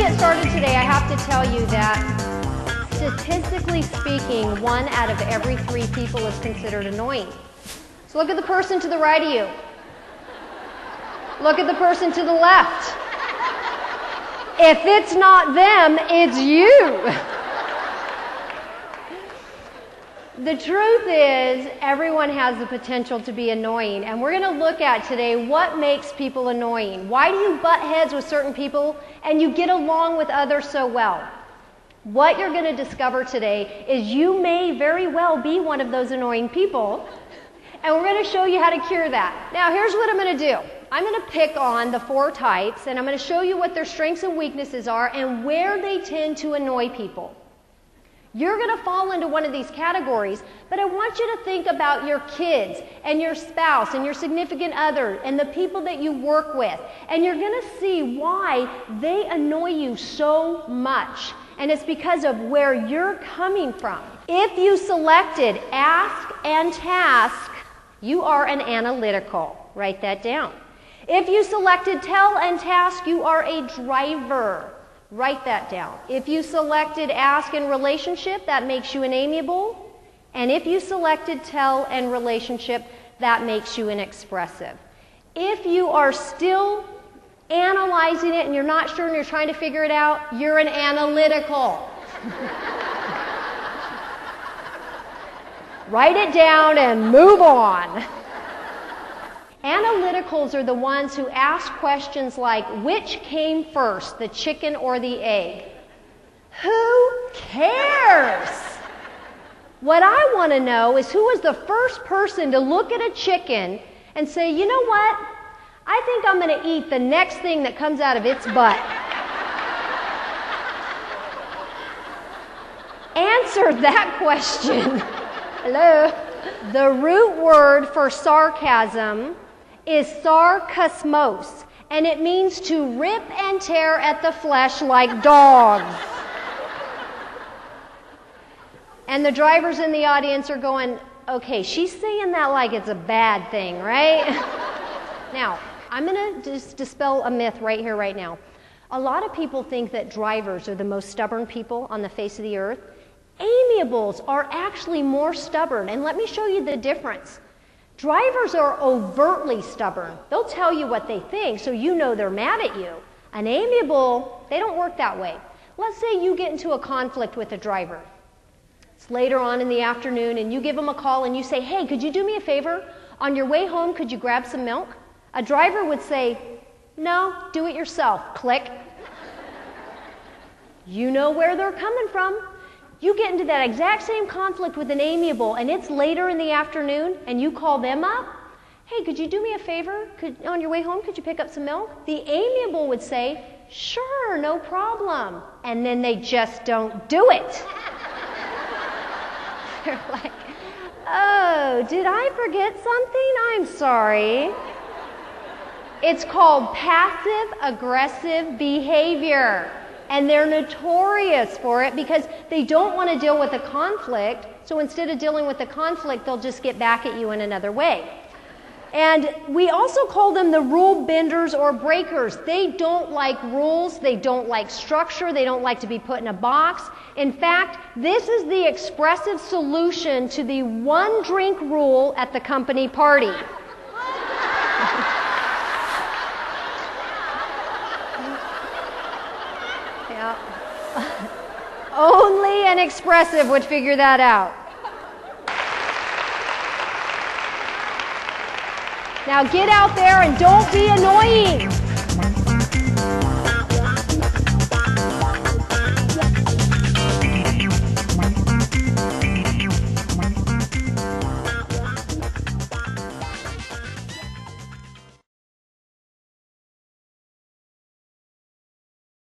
get started today, I have to tell you that statistically speaking, 1 out of every 3 people is considered annoying. So look at the person to the right of you. Look at the person to the left. If it's not them, it's you. The truth is, everyone has the potential to be annoying, and we're going to look at today what makes people annoying. Why do you butt heads with certain people and you get along with others so well? What you're going to discover today is you may very well be one of those annoying people, and we're going to show you how to cure that. Now, here's what I'm going to do. I'm going to pick on the 4 types, and I'm going to show you what their strengths and weaknesses are and where they tend to annoy people. You're going to fall into one of these categories, but I want you to think about your kids and your spouse and your significant other and the people that you work with, and you're going to see why they annoy you so much. And it's because of where you're coming from. If you selected ask and task, you are an analytical. Write that down. If you selected tell and task, you are a driver. Write that down. If you selected ask and relationship, that makes you an amiable. And if you selected tell and relationship, that makes you an expressive. If you are still analyzing it and you're not sure and you're trying to figure it out, you're an analytical. Write it down and move on. Analyticals are the ones who ask questions like, which came first, the chicken or the egg? Who cares? What I want to know is who was the first person to look at a chicken and say, you know what? I think I'm going to eat the next thing that comes out of its butt. Answer that question. Hello? The root word for sarcasm is sarcasmos, and it means to rip and tear at the flesh like dogs. And the drivers in the audience are going, okay, she's saying that like it's a bad thing, right? Now, I'm going to just dispel a myth right here, right now. A lot of people think that drivers are the most stubborn people on the face of the earth. Amiables are actually more stubborn, and let me show you the difference. Drivers are overtly stubborn. They'll tell you what they think, so you know they're mad at you. An amiable, they don't work that way. Let's say you get into a conflict with a driver. It's later on in the afternoon, and you give them a call and you say, hey, could you do me a favor? On your way home, could you grab some milk? A driver would say, no, do it yourself. Click. You know where they're coming from. You get into that exact same conflict with an amiable, and it's later in the afternoon, and you call them up. Hey, could you do me a favor? On your way home, could you pick up some milk? The amiable would say, sure, no problem. And then they just don't do it. They're like, oh, did I forget something? I'm sorry. It's called passive-aggressive behavior. And they're notorious for it because they don't want to deal with the conflict. So instead of dealing with the conflict, they'll just get back at you in another way. And we also call them the rule benders or breakers. They don't like rules. They don't like structure. They don't like to be put in a box. In fact, this is the expressive solution to the 1-drink rule at the company party. Only an expressive would figure that out. Now get out there and don't be annoying.